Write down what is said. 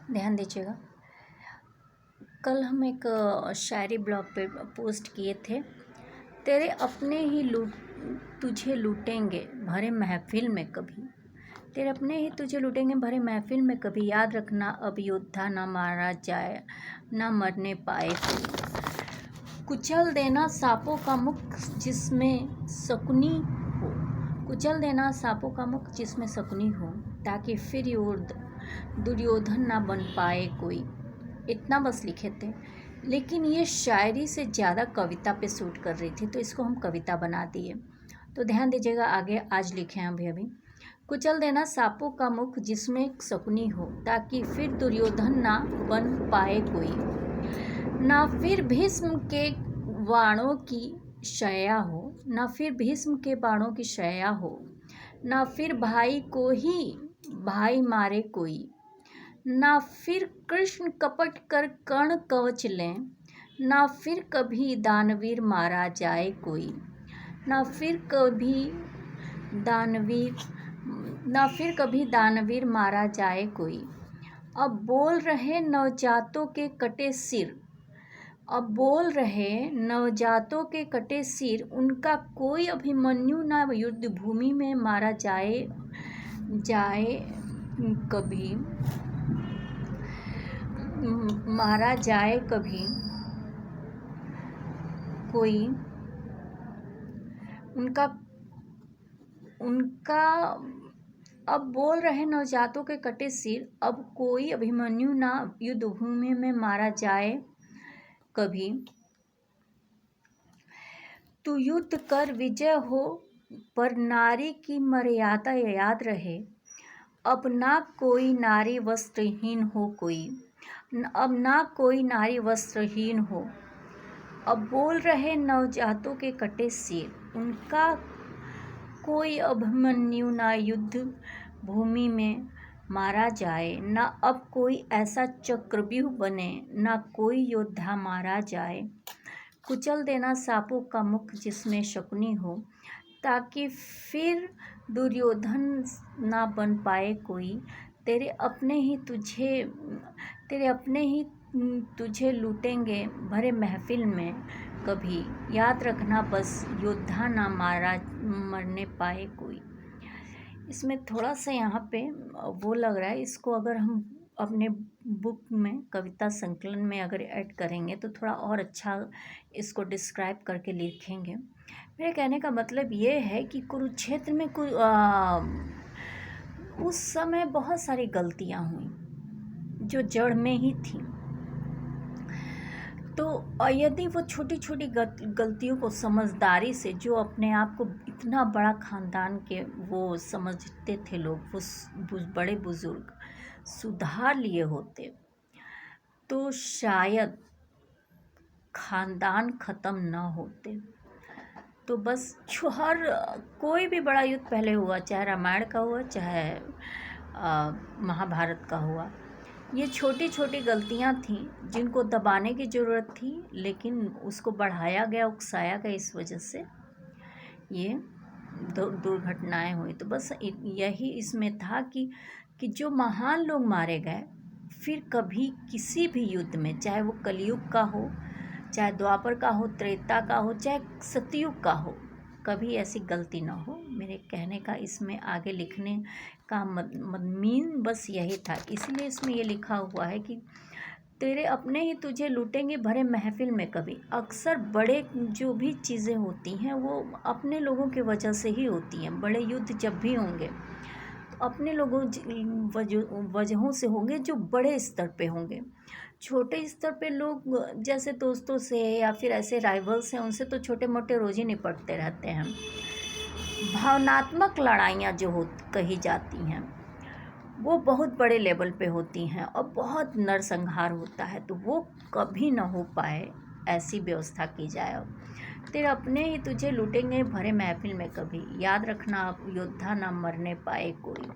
ध्यान दीजिएगा। कल हम एक शायरी ब्लॉग पे पोस्ट किए थे। तेरे अपने ही तुझे लूटेंगे भरे महफिल में कभी। तेरे अपने ही तुझे लूटेंगे भरे महफिल में कभी। याद रखना अब योद्धा ना मारा जाए, ना मरने पाए कोई। कुचल देना सांपों का मुख जिसमें शकुनी हो। कुचल देना सांपों का मुख जिसमें शकुनी हो, ताकि फिर दुर्योधन ना बन पाए कोई। इतना बस लिखे थे, लेकिन ये शायरी से ज़्यादा कविता पे सूट कर रही थी, तो इसको हम कविता बना दिए। तो ध्यान दीजिएगा, आगे आज लिखे हैं अभी। कुचल देना सांपों का मुख जिसमें शकुनी हो, ताकि फिर दुर्योधन ना बन पाए कोई। ना फिर भीष्म के बाणों की शैया हो, ना फिर भीष्म के बाणों की शैया हो। ना फिर भाई को ही भाई मारे कोई। ना फिर कृष्ण कपट कर कर्ण कवच लें। ना फिर कभी दानवीर मारा जाए कोई। ना फिर कभी दानवीर मारा जाए कोई। अब बोल रहे नवजातों के कटे सिर। अब बोल रहे नवजातों के कटे सिर। उनका कोई अभिमन्यु ना युद्ध भूमि में मारा जाए कभी। मारा जाए कभी कोई। उनका अब बोल रहे नवजातों के कटे सिर। अब कोई अभिमन्यु ना युद्ध भूमि में मारा जाए कभी। तू युद्ध कर विजय हो, पर नारी की मर्यादा याद रहे। अब ना कोई नारी वस्त्रहीन हो कोई। अब ना कोई नारी वस्त्रहीन हो। अब बोल रहे नवजातों के कटे सिर। उनका कोई अभिमन्यु ना युद्ध भूमि में मारा जाए। ना अब कोई ऐसा चक्रव्यूह बने, ना कोई योद्धा मारा जाए। कुचल देना सांपों का मुख जिसमें शकुनी हो, ताकि फिर दुर्योधन ना बन पाए कोई। तेरे अपने ही तुझे लूटेंगे भरे महफिल में कभी। याद रखना बस योद्धा ना मरने पाए कोई। इसमें थोड़ा सा यहाँ पे वो लग रहा है, इसको अगर हम अपने बुक में कविता संकलन में अगर ऐड करेंगे तो थोड़ा और अच्छा इसको डिस्क्राइब करके लिखेंगे। मेरे कहने का मतलब ये है कि कुरुक्षेत्र में उस समय बहुत सारी गलतियाँ हुई जो जड़ में ही थी। तो यदि वो छोटी छोटी गलतियों को समझदारी से, जो अपने आप को इतना बड़ा ख़ानदान के वो समझते थे लोग, वो बड़े बुज़ुर्ग सुधार लिए होते, तो शायद ख़ानदान ख़त्म ना होते। तो बस कोई भी बड़ा युद्ध पहले हुआ, चाहे रामायण का हुआ, चाहे महाभारत का हुआ, ये छोटी छोटी गलतियां थीं जिनको दबाने की ज़रूरत थी, लेकिन उसको बढ़ाया गया, उकसाया गया, इस वजह से ये दुर्घटनाएं हुई। तो बस यही इसमें था कि जो महान लोग मारे गए, फिर कभी किसी भी युद्ध में, चाहे वो कलयुग का हो, चाहे द्वापर का हो, त्रेता का हो, चाहे सतयुग का हो, कभी ऐसी गलती ना हो। मेरे कहने का इसमें आगे लिखने का मीन बस यही था। इसलिए इसमें ये लिखा हुआ है कि तेरे अपने ही तुझे लूटेंगे भरे महफिल में कभी। अक्सर बड़े जो भी चीज़ें होती हैं वो अपने लोगों की वजह से ही होती हैं। बड़े युद्ध जब भी होंगे तो अपने लोगों वजहों से होंगे, जो बड़े स्तर पे होंगे। छोटे स्तर पे लोग जैसे दोस्तों से या फिर ऐसे राइवल्स हैं, उनसे तो छोटे मोटे रोज़ ही निपटते रहते हैं। भावनात्मक लड़ाइयाँ जो कही जाती हैं वो बहुत बड़े लेवल पे होती हैं और बहुत नरसंहार होता है, तो वो कभी ना हो पाए, ऐसी व्यवस्था की जाए। तेरे अपने ही तुझे लूटेंगे भरे महफिल में कभी। याद रखना अब योद्धा ना मरने पाए कोई।